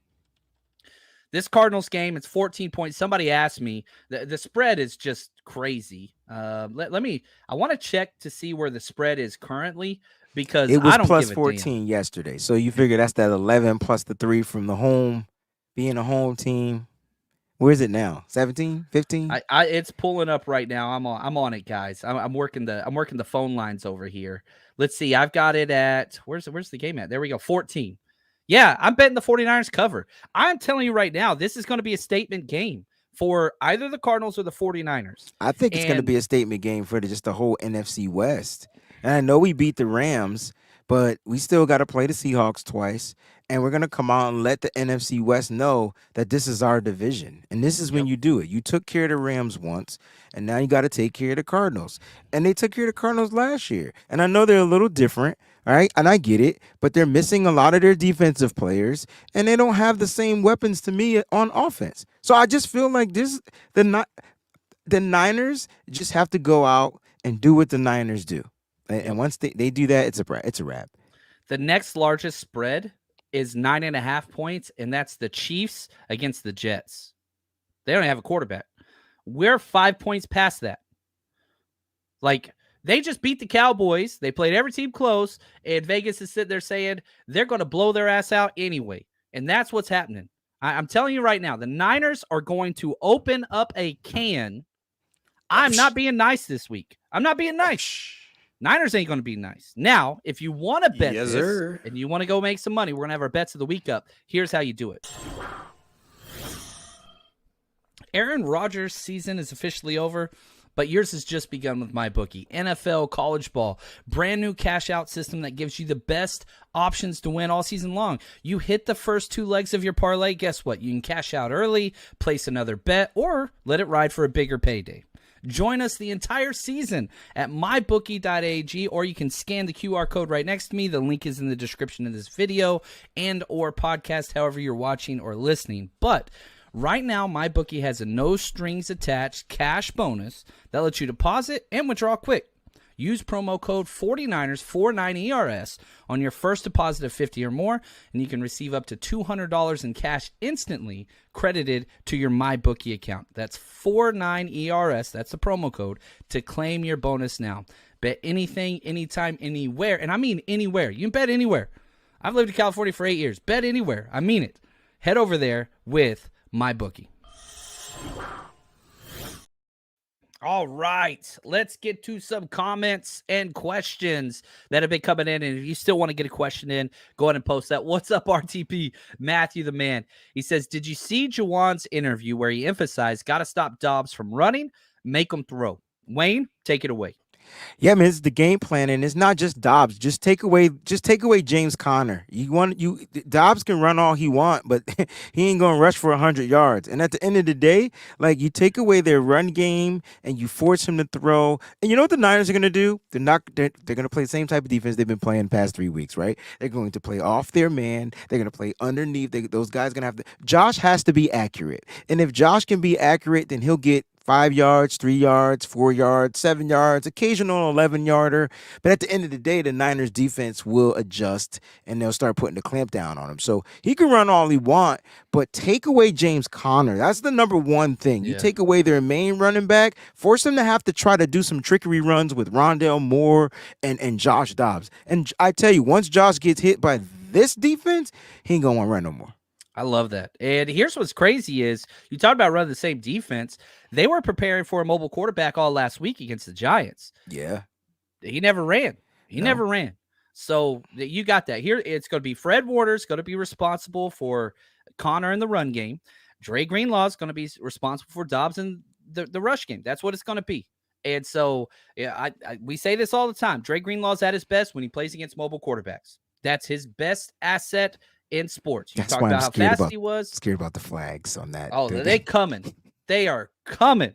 this Cardinals game, it's 14 points. Somebody asked me, the spread is just crazy. I want to check to see where the spread is currently, because it was I don't plus give a 14 damn. yesterday. So you figure that's that 11 plus the 3 from the home, being a home team. Where is it now? 17, 15? It's pulling up right now. I'm on it, guys. I'm working the phone lines over here. Let's see. I've got it at where's the game at? There we go. 14. Yeah, I'm betting the 49ers cover. I'm telling you right now, this is going to be a statement game for either the Cardinals or the 49ers. I think it's going to be a statement game for just the whole NFC West. And I know we beat the Rams, but we still got to play the Seahawks twice. And we're going to come out and let the NFC West know that this is our division. And this is when you do it. You took care of the Rams once, and now you got to take care of the Cardinals. And they took care of the Cardinals last year. And I know they're a little different, all right? And I get it, but they're missing a lot of their defensive players, and they don't have the same weapons to me on offense. So I just feel like the Niners just have to go out and do what the Niners do. And once they do that, it's a wrap. The next largest spread is 9.5 points, and that's the Chiefs against the Jets. They don't have a quarterback. We're 5 points past that. Like, they just beat the Cowboys. They played every team close, and Vegas is sitting there saying they're going to blow their ass out anyway. And that's what's happening. I'm telling you right now, the Niners are going to open up a can. I'm not being nice this week. I'm not being nice. Niners ain't going to be nice. Now, if you want to bet this and you want to go make some money, we're going to have our bets of the week up. Here's how you do it. Aaron Rodgers' season is officially over, but yours has just begun with MyBookie. NFL, college ball, brand new cash out system that gives you the best options to win all season long. You hit the first 2 legs of your parlay, guess what? You can cash out early, place another bet, or let it ride for a bigger payday. Join us the entire season at mybookie.ag, or you can scan the QR code right next to me. The link is in the description of this video and or podcast, however you're watching or listening. But right now, MyBookie has a no strings attached cash bonus that lets you deposit and withdraw quick. Use promo code 49ers, 49ERS, on your first deposit of $50 or more, and you can receive up to $200 in cash instantly credited to your MyBookie account. That's 49ERS, that's the promo code, to claim your bonus now. Bet anything, anytime, anywhere, and I mean anywhere. You can bet anywhere. I've lived in California for 8 years. Bet anywhere. I mean it. Head over there with MyBookie. All right, let's get to some comments and questions that have been coming in. And if you still want to get a question in, go ahead and post that. What's up, RTP? Matthew the man. He says, did you see Juwan's interview where he emphasized got to stop Dobbs from running, make him throw? Wayne, take it away. Yeah, man, it's the game plan, and it's not just Dobbs. Just take away James Conner. Dobbs can run all he want, but he ain't gonna rush for 100 yards. And at the end of the day, like, you take away their run game and you force him to throw. And you know what the Niners are gonna do? They're gonna play the same type of defense they've been playing the past 3 weeks, right? They're going to play off their man. They're gonna play underneath. Those guys are gonna have to. Josh has to be accurate, and if Josh can be accurate, then he'll get 5 yards, 3 yards, 4 yards, 7 yards, occasional 11-yarder. But at the end of the day, the Niners defense will adjust and they'll start putting the clamp down on him. So he can run all he want, but take away James Conner. That's the number one thing. You take away their main running back, force them to have to try to do some trickery runs with Rondale Moore and Josh Dobbs. And I tell you, once Josh gets hit by this defense, he ain't going to want to run no more. I love that. And here's what's crazy is you talk about running the same defense. They were preparing for a mobile quarterback all last week against the Giants. Yeah. he never ran. He No. never ran. So you got that. Here it's going to be Fred Warner's going to be responsible for Connor in the run game. Dre Greenlaw is going to be responsible for Dobbs in the rush game. That's what it's going to be. And so yeah, we say this all the time. Dre Greenlaw's at his best when he plays against mobile quarterbacks. That's his best asset in sports. You That's talked why I'm about how scared fast about he was. scared about the flags on that. Oh, they coming. They are coming.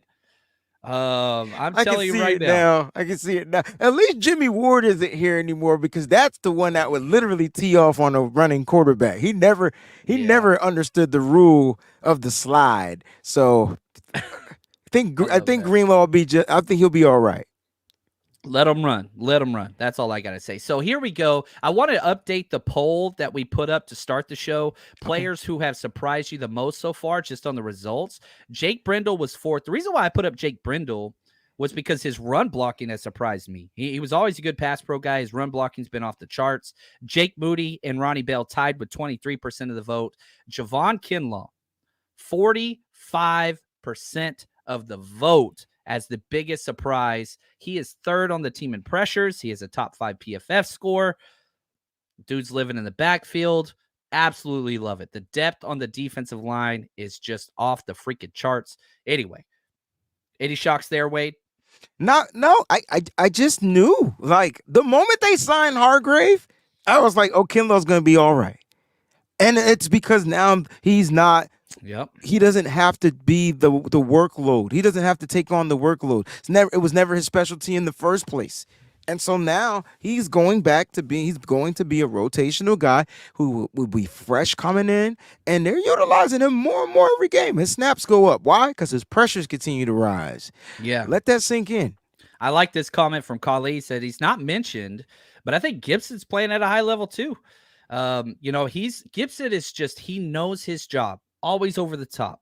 I'm I can telling you see right it now. now. I can see it now. At least Jimmy Ward isn't here anymore because that's the one that would literally tee off on a running quarterback. He never understood the rule of the slide. So I think that. Greenlaw will be just. I think he'll be all right. Let them run. Let them run. That's all I got to say. So here we go. I want to update the poll that we put up to start the show. Players who have surprised you the most so far, just on the results. Jake Brindle was fourth. The reason why I put up Jake Brindle was because his run blocking has surprised me. He was always a good pass pro guy. His run blocking's been off the charts. Jake Moody and Ronnie Bell tied with 23% of the vote. Javon Kinlaw, 45% of the vote as the biggest surprise. He is third on the team in pressures. He has a top 5 PFF score. Dude's living in the backfield. Absolutely love it. The depth on the defensive line is just off the freaking charts. Anyway, any shocks there, Wade? No. I just knew. Like the moment they signed Hargrave, I was like, oh, Kinlaw's gonna be all right. And it's because now he's not. Yep. He doesn't have to be the workload. He doesn't have to take on the workload. It was never his specialty in the first place. And so now he's going to be a rotational guy who will be fresh coming in, and they're utilizing him more and more every game. His snaps go up. Why? Because his pressures continue to rise. Yeah. Let that sink in. I like this comment from Kali. He said he's not mentioned, but I think Gibson's playing at a high level too. Gibson is just, he knows his job. Always over the top,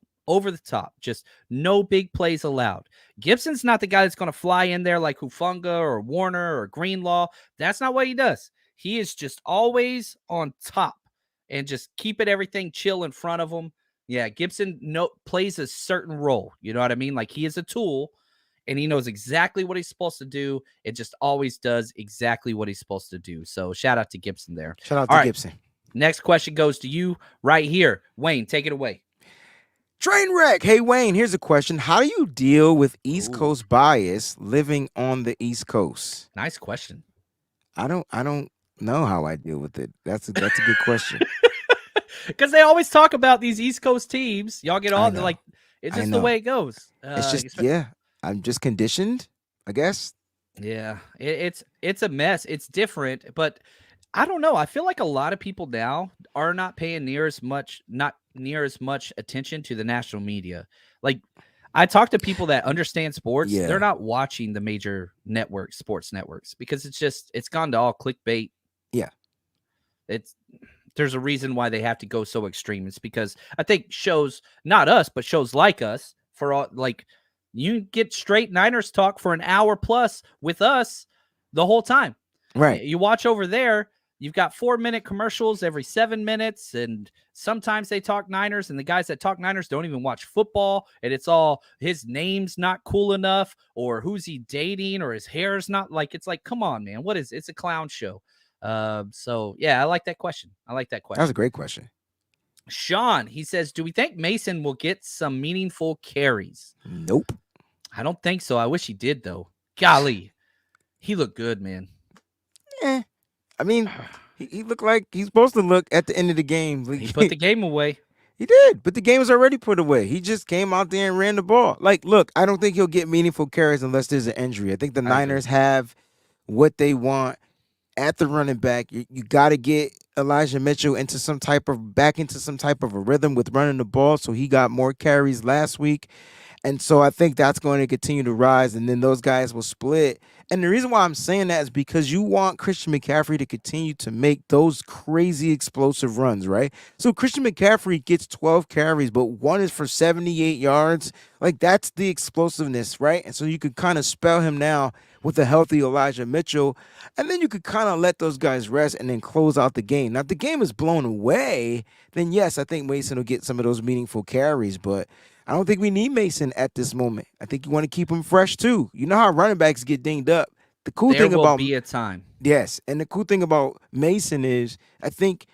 just no big plays allowed. Gibson's not the guy that's going to fly in there like Hufanga or Warner or Greenlaw. That's not what he does. He is just always on top and just keeping everything chill in front of him. Yeah, Gibson plays a certain role. You know what I mean? Like he is a tool and he knows exactly what he's supposed to do. It just always does exactly what he's supposed to do. So shout out to Gibson there. Shout out to Gibson. Next question goes to you right here. Wayne, take it away. Train wreck. Hey, Wayne, here's a question. How do you deal with East Coast bias living on the East Coast? Nice question. I don't know how I deal with it. That's a good question. Because they always talk about these East Coast teams. Y'all get all like, it's just the way it goes. It's just, I'm just conditioned, I guess. Yeah, it's a mess. It's different, but I don't know. I feel like a lot of people now are not paying near as much attention to the national media. Like I talk to people that understand sports. Yeah. They're not watching the major sports networks, because it's gone to all clickbait. Yeah. There's a reason why they have to go so extreme. It's because I think shows, not us, but shows like us, for all, like you get straight Niners talk for an hour plus with us the whole time. Right. You watch over there, you've got 4-minute commercials every 7 minutes, and sometimes they talk Niners, and the guys that talk Niners don't even watch football, and it's all his name's not cool enough, or who's he dating, or his hair's not like, it's like, come on, man, it's a clown show. So yeah, I like that question. That was a great question. Sean, he says, do we think Mason will get some meaningful carries? Nope. I don't think so. I wish he did, though. Golly, he looked good, man. I mean, he looked like he's supposed to look at the end of the game. He put the game away. He did, but the game was already put away. He just came out there and ran the ball. Like, look, I don't think he'll get meaningful carries unless there's an injury. I think the Niners have what they want at the running back. You got to get Elijah Mitchell into some type of a rhythm with running the ball. So he got more carries last week. And so I think that's going to continue to rise, and then those guys will split. And the reason why I'm saying that is because you want Christian McCaffrey to continue to make those crazy explosive runs, right? So Christian McCaffrey gets 12 carries, but one is for 78 yards. Like, that's the explosiveness, right? And so you could kind of spell him now with a healthy Elijah Mitchell, and then you could kind of let those guys rest and then close out the game. Now, if the game is blown away, then yes, I think Mason will get some of those meaningful carries, but I don't think we need Mason at this moment. I think you want to keep him fresh too. You know how running backs get dinged up. the cool There thing will about be a time. yes, and the cool thing about Mason is I think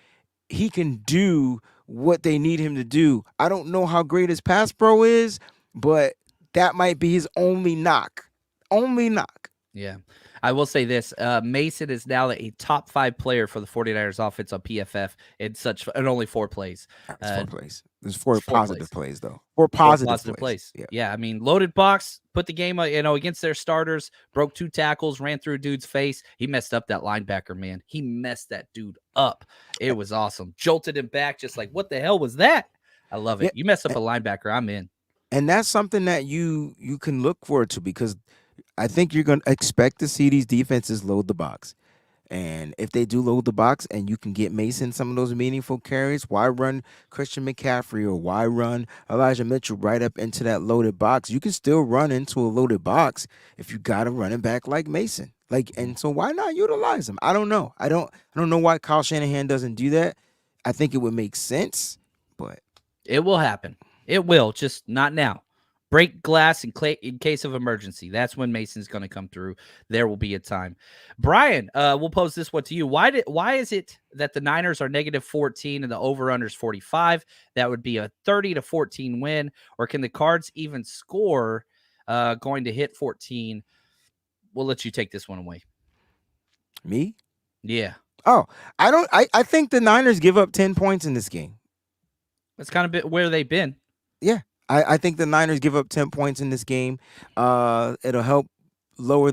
he can do what they need him to do. I don't know how great his pass pro is, but that might be his only knock. Only knock. Yeah. I will say this. Mason is now a top 5 player for the 49ers offense on PFF in only 4 plays. It's Uh, 4 plays. There's 4 4 positive plays. plays though. 4 4 positive positive plays. plays. Yeah. Yeah, I mean, loaded box, put the game, against their starters, broke 2 tackles, ran through a dude's face. He messed up that linebacker, man. He messed that dude up. It was awesome. Jolted him back, just like, what the hell was that? I love it. Yeah. You mess up a linebacker, I'm in. And that's something that you can look forward to because I think you're going to expect to see these defenses load the box. And if they do load the box and you can get Mason some of those meaningful carries, why run Christian McCaffrey or why run Elijah Mitchell right up into that loaded box? You can still run into a loaded box if you got a running back like Mason. And so why not utilize him? I don't know. I don't know why Kyle Shanahan doesn't do that. I think it would make sense, but it will happen. It will, just not now. Break glass in case of emergency. That's when Mason's going to come through. There will be a time. Brian, we'll pose this one to you. Why is it that the Niners are -14 and the over-under is 45? That would be a 30-14 win. Or can the Cards even score going to hit 14? We'll let you take this one away. Me? Yeah. Oh, I think the Niners give up 10 points in this game. That's kind of where they've been. Yeah. I think the Niners give up 10 points in this game. It'll help lower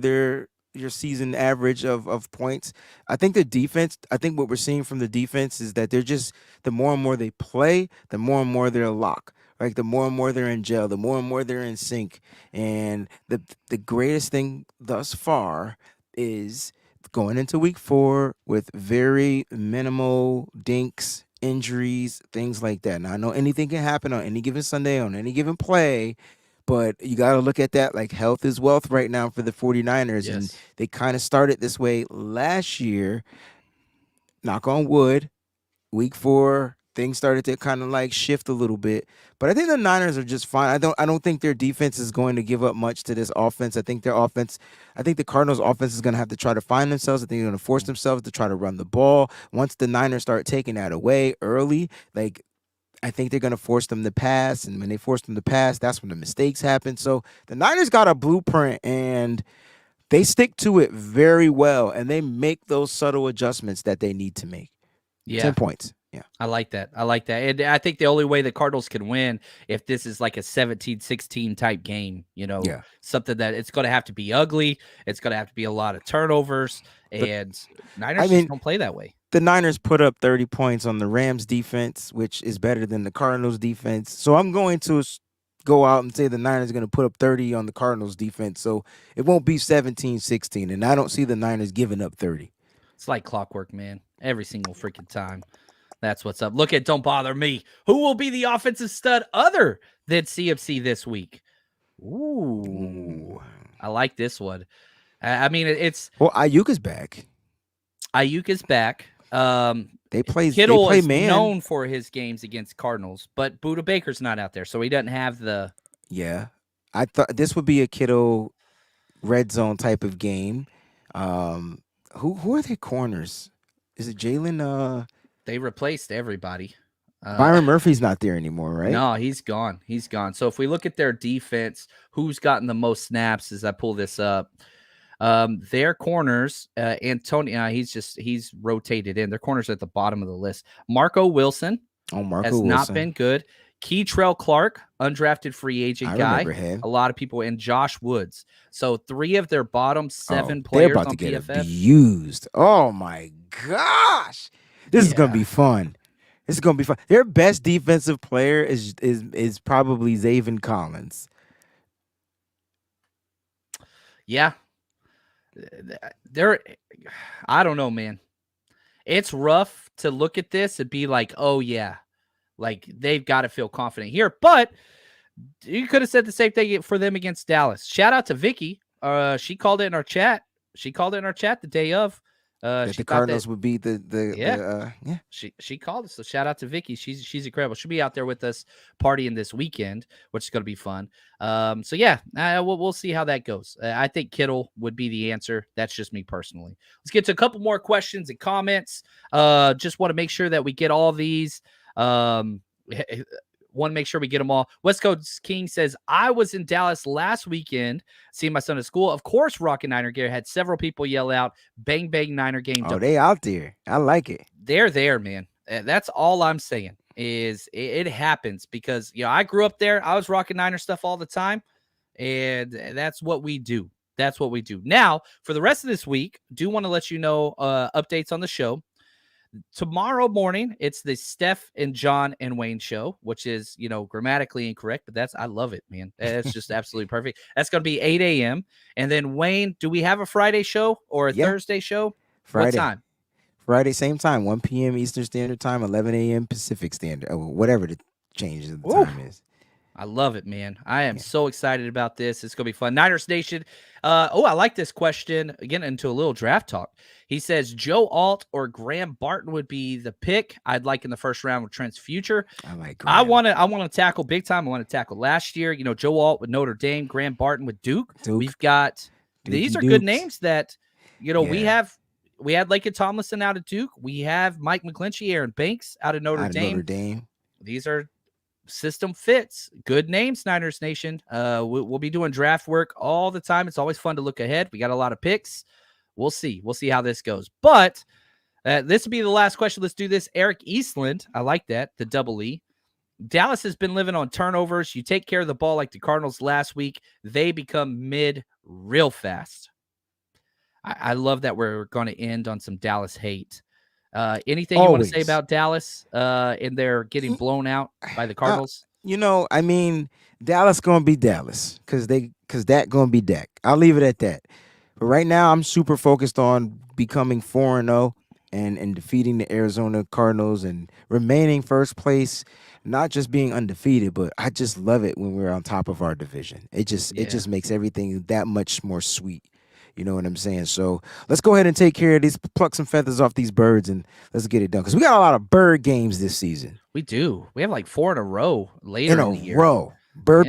your season average of points. I think the defense, what we're seeing from the defense is that they're just, the more and more they play, the more and more they're locked. Like the more and more they're in gel, the more and more they're in sync. And the greatest thing thus far is going into week 4 with very minimal dinks, injuries, things like that. Now, I know anything can happen on any given Sunday, on any given play, but you got to look at that like health is wealth right now for the 49ers. Yes. And they kind of started this way last year. Knock on wood, week 4, things started to kind of like shift a little bit. But I think the Niners are just fine. I don't think their defense is going to give up much to this offense. I think the Cardinals offense is going to have to try to find themselves. I think they're going to force themselves to try to run the ball. Once the Niners start taking that away early, I think they're going to force them to pass. And when they force them to pass, that's when the mistakes happen. So the Niners got a blueprint and they stick to it very well. And they make those subtle adjustments that they need to make. Yeah. 10 points. Yeah. I like that. And I think the only way the Cardinals can win if this is like a 17-16 type game, something that it's going to have to be ugly. It's going to have to be a lot of turnovers. And Niners just don't play that way. The Niners put up 30 points on the Rams defense, which is better than the Cardinals defense. So I'm going to go out and say the Niners are going to put up 30 on the Cardinals defense. So it won't be 17-16. And I don't see the Niners giving up 30. It's like clockwork, man. Every single freaking time. That's what's up. Look at Don't Bother Me. Who will be the offensive stud other than CMC this week? Ooh. I like this one. I mean, it's... Well, Ayuk is back. Kittle is man. known for his games against Cardinals, but Budda Baker's not out there, so he doesn't have the... Yeah. I thought this would be a Kittle red zone type of game. Who are their corners? Is it Jalen? They replaced everybody. Byron Murphy's not there anymore, right? No, he's gone. So if we look at their defense, who's gotten the most snaps as I pull this up? Their corners, Antonio, he's rotated in. Their corners are at the bottom of the list. Marco Wilson has not been good. Keitrell Clark, undrafted free agent guy. A lot of people, and Josh Woods. So 3 of their bottom 7 players they're about on to get PFF. abused. Oh my gosh. This is gonna be fun. Their best defensive player is probably Zaven Collins. Yeah. I don't know, man. It's rough to look at this and be like, oh yeah, like they've got to feel confident here. But you could have said the same thing for them against Dallas. Shout out to Vicky. She called it in our chat. The day of. That She the thought that, Cardinals would beat yeah, yeah. she called us. So shout out to Vicky. She's incredible. She'll be out there with us partying this weekend, which is going to be fun. So yeah, we'll see how that goes. I think Kittle would be the answer. That's just me personally. Let's get to a couple more questions and comments. Just want to make sure that we get all these. Want to make sure we get them all. West Coast King says, I was in Dallas last weekend seeing my son at school. Of course, Rockin' Niner gear. Had several people yell out, bang, bang, Niner game. Oh, they out there. I like it. They're there, man. That's all I'm saying is it happens because, I grew up there. I was rocking Niner stuff all the time, and that's what we do. That's what we do. Now, for the rest of this week, do want to let you know updates on the show. Tomorrow morning, it's the Steph and John and Wayne show, which is, grammatically incorrect, but I love it, man. It's just absolutely perfect. That's going to be 8 a.m. And then, Wayne, do we have a Friday show or a Thursday show? Friday. What time? Friday, same time, 1 p.m. Eastern Standard Time, 11 a.m. Pacific Standard, or whatever the change of the time is. I love it, man. I am so excited about this. It's going to be fun. Niners Nation. I like this question. Again, into a little draft talk. He says, Joe Alt or Graham Barton would be the pick I'd like in the first round with Trent's future. I like Graham. I want to tackle big time. I want to tackle last year. Joe Alt with Notre Dame, Graham Barton with Duke. We've got, these are good names that, we have. We had Laken Tomlinson out of Duke. We have Mike McGlinchey, Aaron Banks out of Notre Dame. These are system fits. Good names, Niners Nation. We'll be doing draft work all the time. It's always fun to look ahead. We got a lot of picks. We'll see. We'll see how this goes. But this will be the last question. Let's do this. Eric Eastland. I like that. The double E. Dallas has been living on turnovers. You take care of the ball like the Cardinals last week, they become mid real fast. I love that we're going to end on some Dallas hate. Anything you want to say about Dallas and they're getting blown out by the Cardinals? Dallas going to be Dallas because that going to be Dak. I'll leave it at that. But right now, I'm super focused on becoming 4-0 and defeating the Arizona Cardinals and remaining first place, not just being undefeated, but I just love it when we're on top of our division. It just makes everything that much more sweet. You know what I'm saying? So let's go ahead and take care of these, pluck some feathers off these birds, and let's get it done. Because we got a lot of bird games this season. We do. We have like 4 in a row later in the year. Bird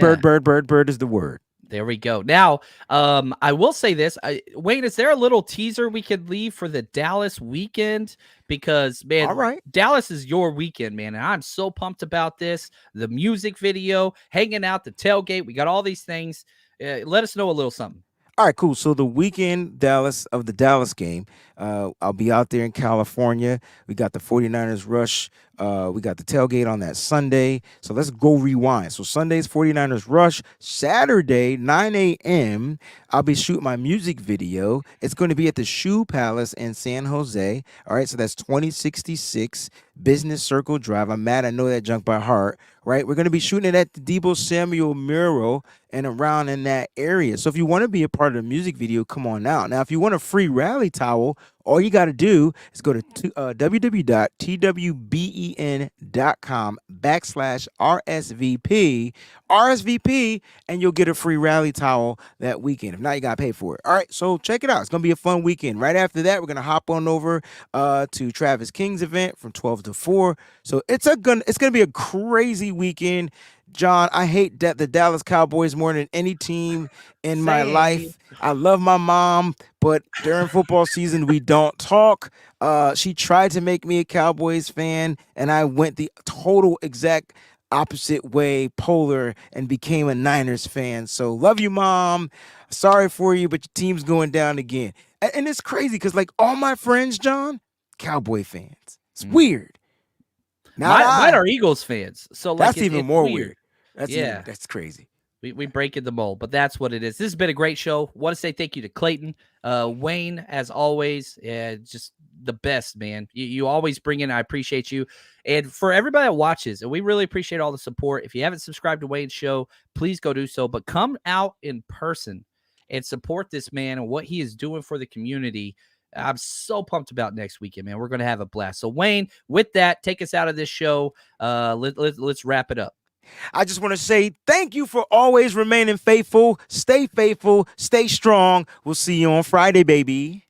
is the word. There we go. Now, I will say this. Wayne, is there a little teaser we could leave for the Dallas weekend? Because, man, all right. Dallas is your weekend, man. And I'm so pumped about this. The music video, hanging out, the tailgate. We got all these things. Let us know a little something. All right, cool. So the weekend of the Dallas game, I'll be out there in California. We got the 49ers rush. We got the tailgate on that Sunday. So let's go rewind. So Sunday's 49ers rush. Saturday, 9 a.m., I'll be shooting my music video. It's going to be at the Shoe Palace in San Jose. All right, so that's 2066 Business Circle Drive. I'm mad I know that junk by heart, right? We're going to be shooting it at the Deebo Samuel mural and around in that area. So if you want to be a part of the music video, come on out. Now, if you want a free rally towel, all you got to do is go to www.twben.com/RSVP, and you'll get a free rally towel that weekend. If not, you got to pay for it. All right, so check it out. It's going to be a fun weekend. Right after that, we're going to hop on over to Travis King's event from 12 to 4. So it's going to be a crazy weekend. John, I hate the Dallas Cowboys more than any team in my life. I love my mom, but during football season, we don't talk. She tried to make me a Cowboys fan, and I went the total exact opposite way, polar, and became a Niners fan. So love you, Mom. Sorry for you, but your team's going down again. And it's crazy because, like, all my friends, John, Cowboy fans. It's weird. Mine are Eagles fans. So like, that's even more weird. That's crazy. We break in the mold, but that's what it is. This has been a great show. Want to say thank you to Clayton, Wayne, as always. Just the best, man. You always bring in. I appreciate you, and for everybody that watches, and we really appreciate all the support. If you haven't subscribed to Wayne's show, please go do so. But come out in person and support this man and what he is doing for the community. I'm so pumped about next weekend, man. We're going to have a blast. So, Wayne, with that, take us out of this show. Let's wrap it up. I just want to say thank you for always remaining faithful. Stay strong. We'll see you on Friday, baby.